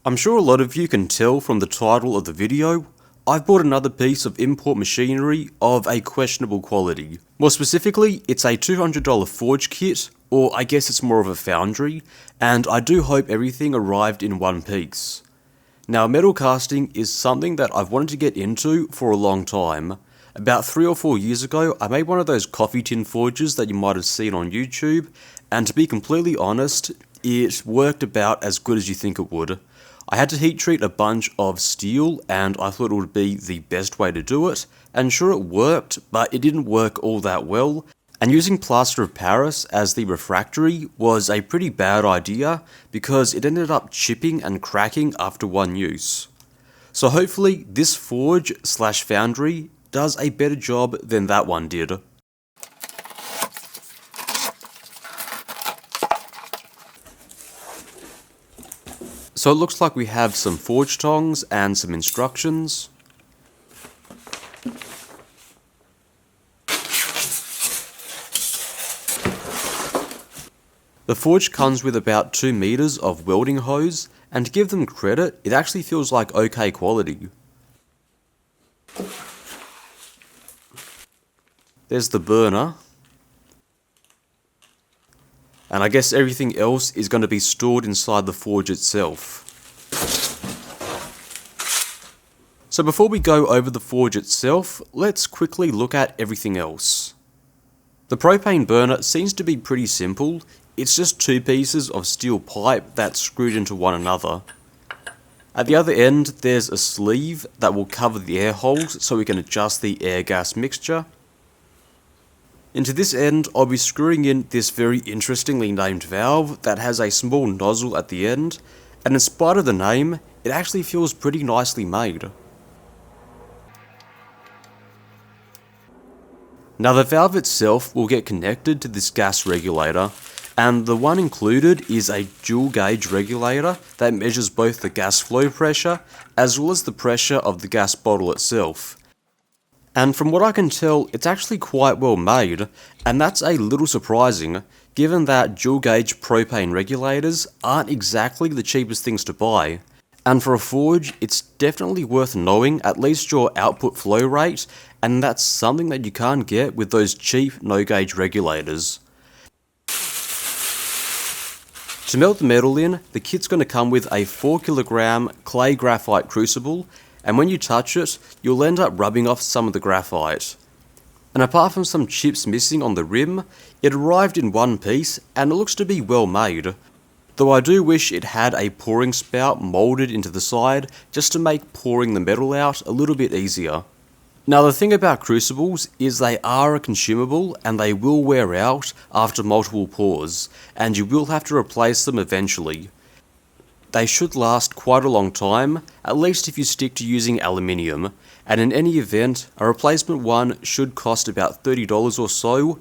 I'm sure a lot of you can tell from the title of the video, I've bought another piece of import machinery of a questionable quality. More specifically, it's a $200 forge kit, or I guess it's more of a foundry, and I do hope everything arrived in one piece. Now, metal casting is something that I've wanted to get into for a long time. About 3 or 4 years ago, I made one of those coffee tin forges that you might have seen on YouTube, and to be completely honest, it worked about as good as you think it would. I had to heat treat a bunch of steel, and I thought it would be the best way to do it, and sure it worked, but it didn't work all that well, and using plaster of Paris as the refractory was a pretty bad idea, because it ended up chipping and cracking after one use. So hopefully this forge slash foundry does a better job than that one did. So it looks like we have some forge tongs and some instructions. The forge comes with about 2 meters of welding hose, and to give them credit, it actually feels like okay quality. There's the burner. And I guess everything else is going to be stored inside the forge itself. So before we go over the forge itself, let's quickly look at everything else. The propane burner seems to be pretty simple. It's just 2 pieces of steel pipe that's screwed into one another. At the other end, there's a sleeve that will cover the air holes so we can adjust the air-gas mixture. Into this end, I'll be screwing in this very interestingly named valve that has a small nozzle at the end, and in spite of the name, it actually feels pretty nicely made. Now the valve itself will get connected to this gas regulator, and the one included is a dual gauge regulator that measures both the gas flow pressure as well as the pressure of the gas bottle itself. And from what I can tell, it's actually quite well made, and that's a little surprising, given that dual gauge propane regulators aren't exactly the cheapest things to buy. And for a forge, it's definitely worth knowing at least your output flow rate, and that's something that you can't get with those cheap no gauge regulators. To melt the metal in, the kit's going to come with a 4kg clay graphite crucible, and when you touch it, you'll end up rubbing off some of the graphite. And apart from some chips missing on the rim, it arrived in one piece and it looks to be well made. Though I do wish it had a pouring spout moulded into the side just to make pouring the metal out a little bit easier. Now the thing about crucibles is they are a consumable and they will wear out after multiple pours, and you will have to replace them eventually. They should last quite a long time, at least if you stick to using aluminium, and in any event, a replacement one should cost about $30 or so,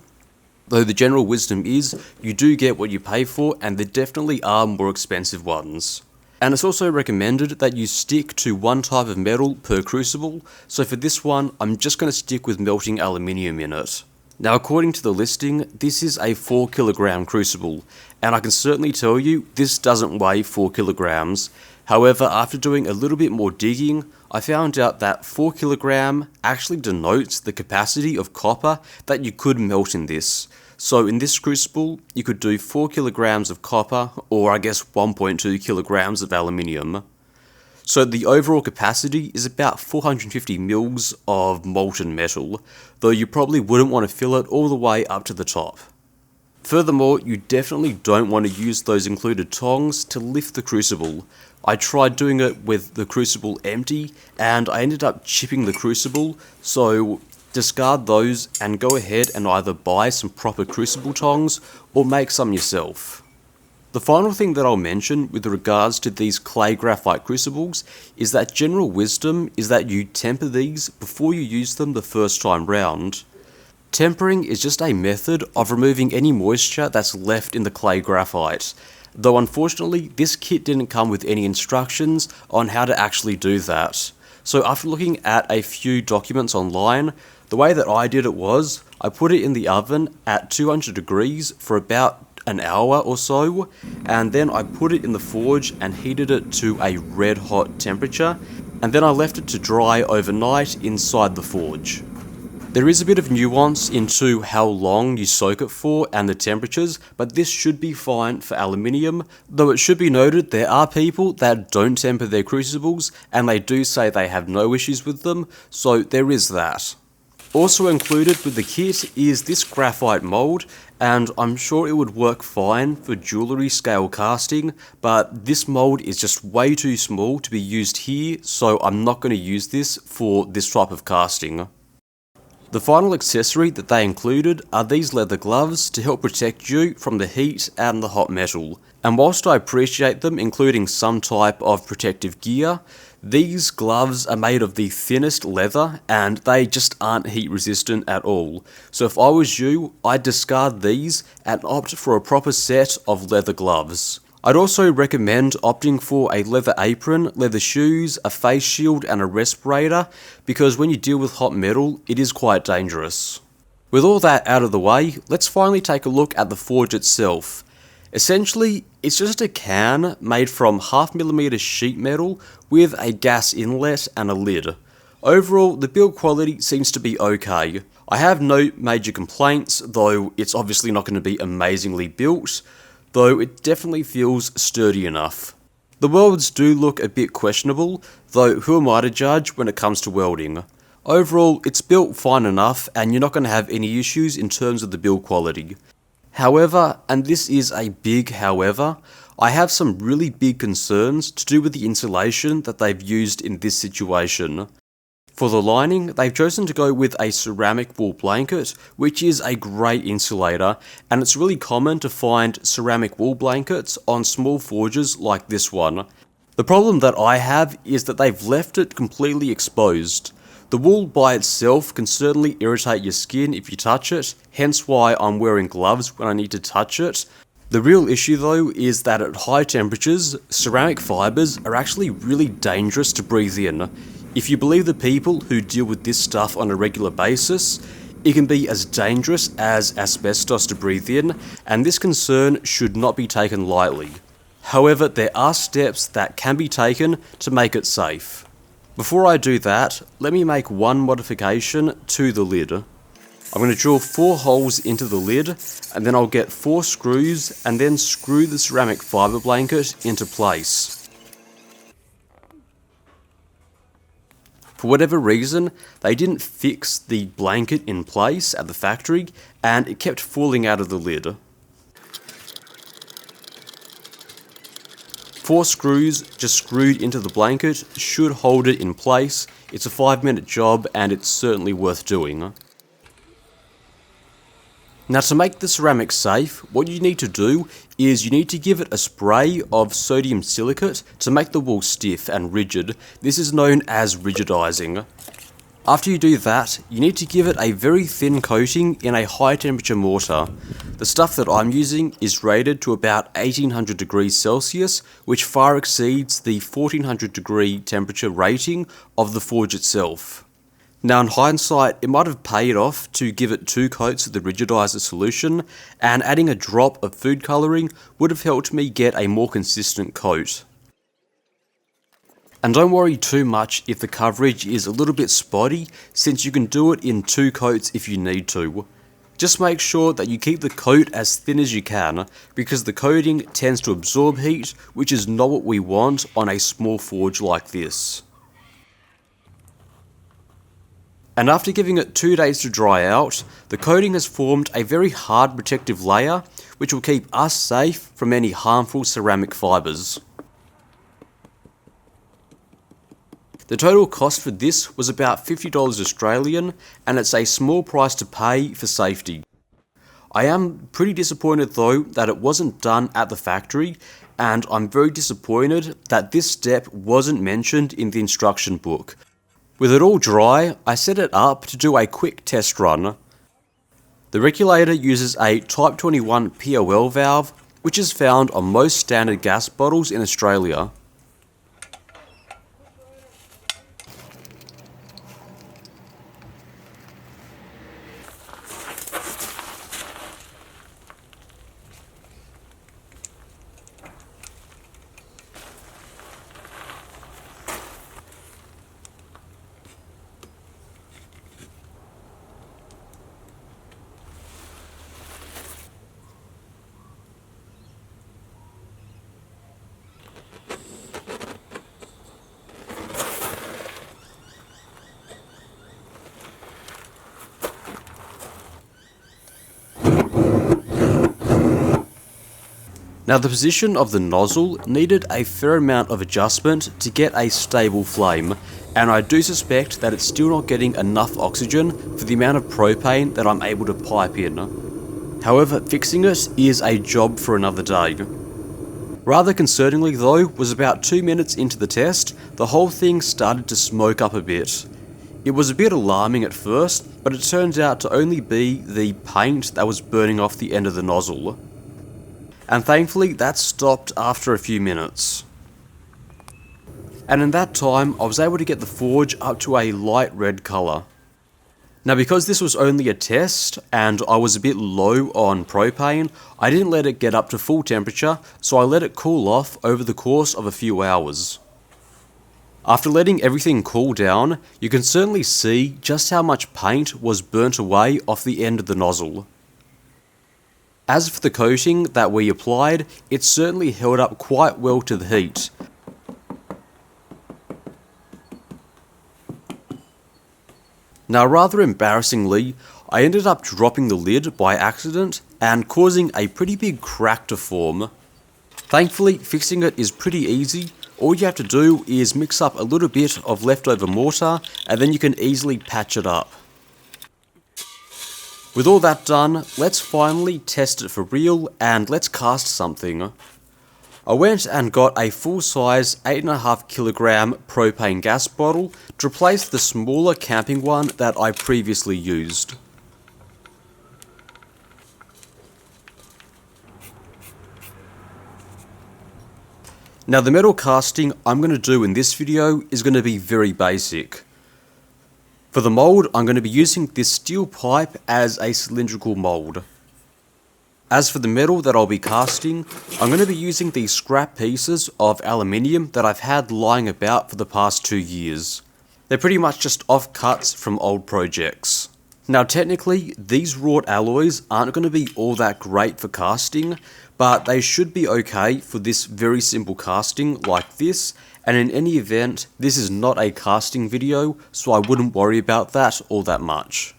though the general wisdom is you do get what you pay for, and there definitely are more expensive ones. And it's also recommended that you stick to one type of metal per crucible, so for this one, I'm just going to stick with melting aluminium in it. Now according to the listing, this is a 4kg crucible, and I can certainly tell you this doesn't weigh 4kg. However, after doing a little bit more digging, I found out that 4kg actually denotes the capacity of copper that you could melt in this. So in this crucible, you could do 4kg of copper, or I guess 1.2 kilograms of aluminium. So the overall capacity is about 450 mils of molten metal, though you probably wouldn't want to fill it all the way up to the top. Furthermore, you definitely don't want to use those included tongs to lift the crucible. I tried doing it with the crucible empty, and I ended up chipping the crucible, so discard those and go ahead and either buy some proper crucible tongs or make some yourself. The final thing that I'll mention with regards to these clay graphite crucibles is that general wisdom is that you temper these before you use them the first time round. Tempering is just a method of removing any moisture that's left in the clay graphite, though unfortunately this kit didn't come with any instructions on how to actually do that. So after looking at a few documents online, the way that I did it was, I put it in the oven at 200 degrees for about an hour or so, and then I put it in the forge and heated it to a red hot temperature, and then I left it to dry overnight inside the forge. There is a bit of nuance into how long you soak it for and the temperatures, but this should be fine for aluminium, though it should be noted there are people that don't temper their crucibles and they do say they have no issues with them, so there is that. Also included with the kit is this graphite mould, and I'm sure it would work fine for jewellery scale casting, but this mould is just way too small to be used here, so I'm not going to use this for this type of casting. The final accessory that they included are these leather gloves to help protect you from the heat and the hot metal. And whilst I appreciate them including some type of protective gear, these gloves are made of the thinnest leather and they just aren't heat resistant at all. So if I was you, I'd discard these and opt for a proper set of leather gloves. I'd also recommend opting for a leather apron, leather shoes, a face shield and a respirator, because when you deal with hot metal, it is quite dangerous. With all that out of the way, let's finally take a look at the forge itself. Essentially, it's just a can made from 0.5mm sheet metal with a gas inlet and a lid. Overall, the build quality seems to be okay. I have no major complaints, though it's obviously not going to be amazingly built, though it definitely feels sturdy enough. The welds do look a bit questionable, though who am I to judge when it comes to welding? Overall, it's built fine enough and you're not going to have any issues in terms of the build quality. However, and this is a big however, I have some really big concerns to do with the insulation that they've used in this situation. For the lining, they've chosen to go with a ceramic wool blanket, which is a great insulator, and it's really common to find ceramic wool blankets on small forges like this one. The problem that I have is that they've left it completely exposed. The wool by itself can certainly irritate your skin if you touch it, hence why I'm wearing gloves when I need to touch it. The real issue though is that at high temperatures, ceramic fibres are actually really dangerous to breathe in. If you believe the people who deal with this stuff on a regular basis, it can be as dangerous as asbestos to breathe in, and this concern should not be taken lightly. However, there are steps that can be taken to make it safe. Before I do that, let me make one modification to the lid. I'm going to drill 4 holes into the lid, and then I'll get 4 screws and then screw the ceramic fibre blanket into place. For whatever reason, they didn't fix the blanket in place at the factory, and it kept falling out of the lid. 4 screws just screwed into the blanket should hold it in place. It's a 5-minute job and it's certainly worth doing. Now to make the ceramic safe, what you need to do is you need to give it a spray of sodium silicate to make the wool stiff and rigid. This is known as rigidizing. After you do that, you need to give it a very thin coating in a high temperature mortar. The stuff that I'm using is rated to about 1800 degrees Celsius, which far exceeds the 1400 degree temperature rating of the forge itself. Now in hindsight, it might have paid off to give it 2 coats of the rigidizer solution, and adding a drop of food colouring would have helped me get a more consistent coat. And don't worry too much if the coverage is a little bit spotty, since you can do it in 2 coats if you need to. Just make sure that you keep the coat as thin as you can, because the coating tends to absorb heat, which is not what we want on a small forge like this. And after giving it 2 days to dry out, the coating has formed a very hard protective layer, which will keep us safe from any harmful ceramic fibres. The total cost for this was about $50 Australian, and it's a small price to pay for safety. I am pretty disappointed though that it wasn't done at the factory, and I'm very disappointed that this step wasn't mentioned in the instruction book. With it all dry, I set it up to do a quick test run. The regulator uses a Type 21 POL valve, which is found on most standard gas bottles in Australia. Now the position of the nozzle needed a fair amount of adjustment to get a stable flame, and I do suspect that it's still not getting enough oxygen for the amount of propane that I'm able to pipe in. However, fixing it is a job for another day. Rather concerningly though, was about 2 minutes into the test, the whole thing started to smoke up a bit. It was a bit alarming at first, but it turns out to only be the paint that was burning off the end of the nozzle. And thankfully that stopped after a few minutes. And in that time I was able to get the forge up to a light red colour. Now because this was only a test and I was a bit low on propane, I didn't let it get up to full temperature, so I let it cool off over the course of a few hours. After letting everything cool down, you can certainly see just how much paint was burnt away off the end of the nozzle. As for the coating that we applied, it certainly held up quite well to the heat. Now rather embarrassingly, I ended up dropping the lid by accident and causing a pretty big crack to form. Thankfully, fixing it is pretty easy. All you have to do is mix up a little bit of leftover mortar and then you can easily patch it up. With all that done, let's finally test it for real and let's cast something. I went and got a full-size 8.5 kilogram propane gas bottle to replace the smaller camping one that I previously used. Now the metal casting I'm going to do in this video is going to be very basic. For the mould, I'm going to be using this steel pipe as a cylindrical mould. As for the metal that I'll be casting, I'm going to be using these scrap pieces of aluminium that I've had lying about for the past 2 years. They're pretty much just offcuts from old projects. Now technically, these wrought alloys aren't going to be all that great for casting, but they should be okay for this very simple casting like this, and in any event, this is not a casting video, so I wouldn't worry about that all that much.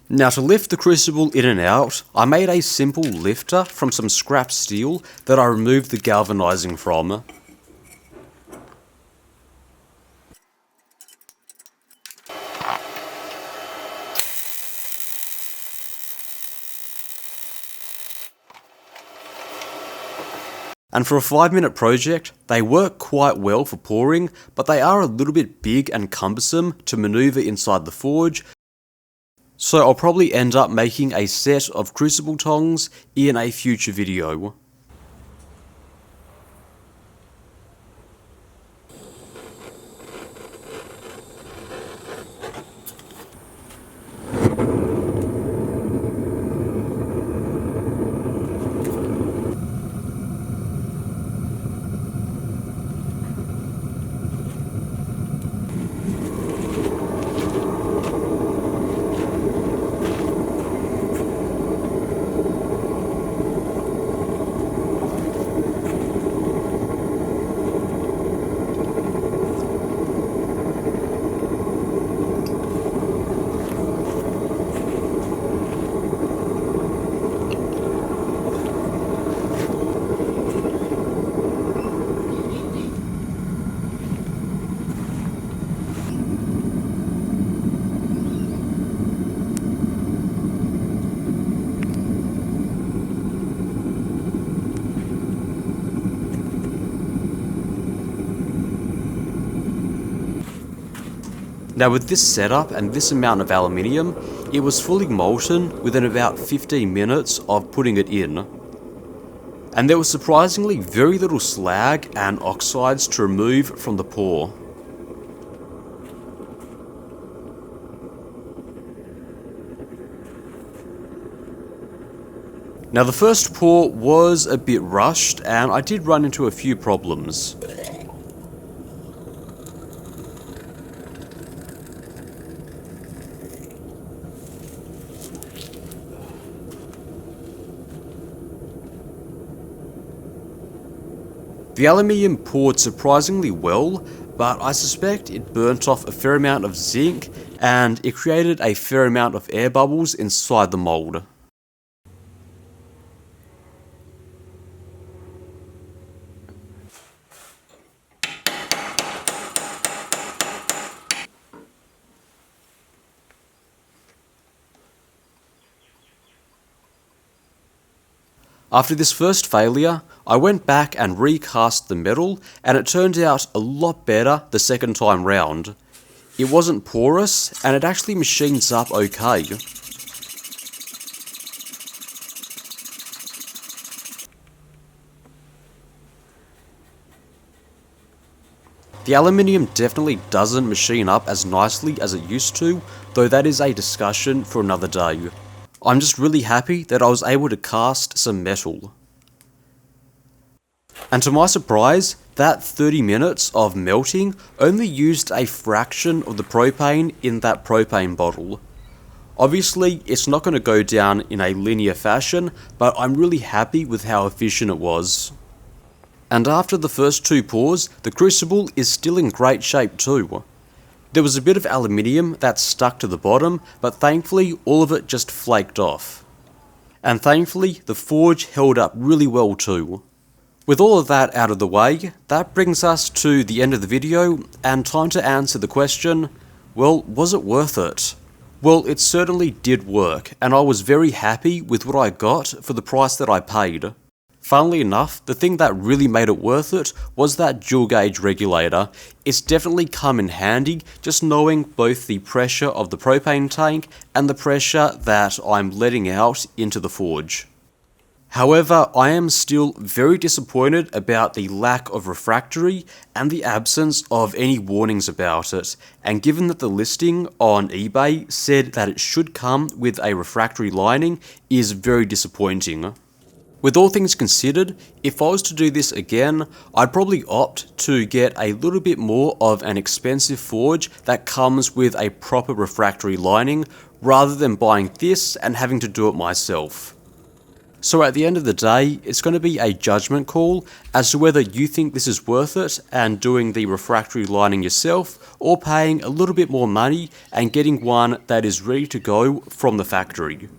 Now to lift the crucible in and out, I made a simple lifter from some scrap steel that I removed the galvanizing from. And for a 5-minute project, they work quite well for pouring, but they are a little bit big and cumbersome to maneuver inside the forge, so I'll probably end up making a set of crucible tongs in a future video. Now with this setup and this amount of aluminium, it was fully molten within about 15 minutes of putting it in. And there was surprisingly very little slag and oxides to remove from the pour. Now the first pour was a bit rushed and I did run into a few problems. The aluminium poured surprisingly well, but I suspect it burnt off a fair amount of zinc and it created a fair amount of air bubbles inside the mould. After this first failure, I went back and recast the metal, and it turned out a lot better the second time round. It wasn't porous, and it actually machines up okay. The aluminium definitely doesn't machine up as nicely as it used to, though that is a discussion for another day. I'm just really happy that I was able to cast some metal. And to my surprise, that 30 minutes of melting only used a fraction of the propane in that propane bottle. Obviously, it's not going to go down in a linear fashion, but I'm really happy with how efficient it was. And after the first 2 pours, the crucible is still in great shape too. There was a bit of aluminium that stuck to the bottom, but thankfully all of it just flaked off. And thankfully the forge held up really well too. With all of that out of the way, that brings us to the end of the video, and time to answer the question, well, was it worth it? Well, it certainly did work, and I was very happy with what I got for the price that I paid. Funnily enough, the thing that really made it worth it was that dual gauge regulator. It's definitely come in handy just knowing both the pressure of the propane tank and the pressure that I'm letting out into the forge. However, I am still very disappointed about the lack of refractory and the absence of any warnings about it, and given that the listing on eBay said that it should come with a refractory lining is very disappointing. With all things considered, if I was to do this again, I'd probably opt to get a little bit more of an expensive forge that comes with a proper refractory lining, rather than buying this and having to do it myself. So at the end of the day, it's going to be a judgment call as to whether you think this is worth it and doing the refractory lining yourself, or paying a little bit more money and getting one that is ready to go from the factory.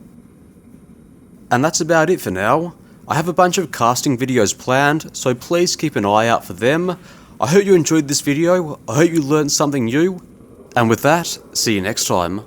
And that's about it for now. I have a bunch of casting videos planned, so please keep an eye out for them. I hope you enjoyed this video, I hope you learned something new, and with that, see you next time.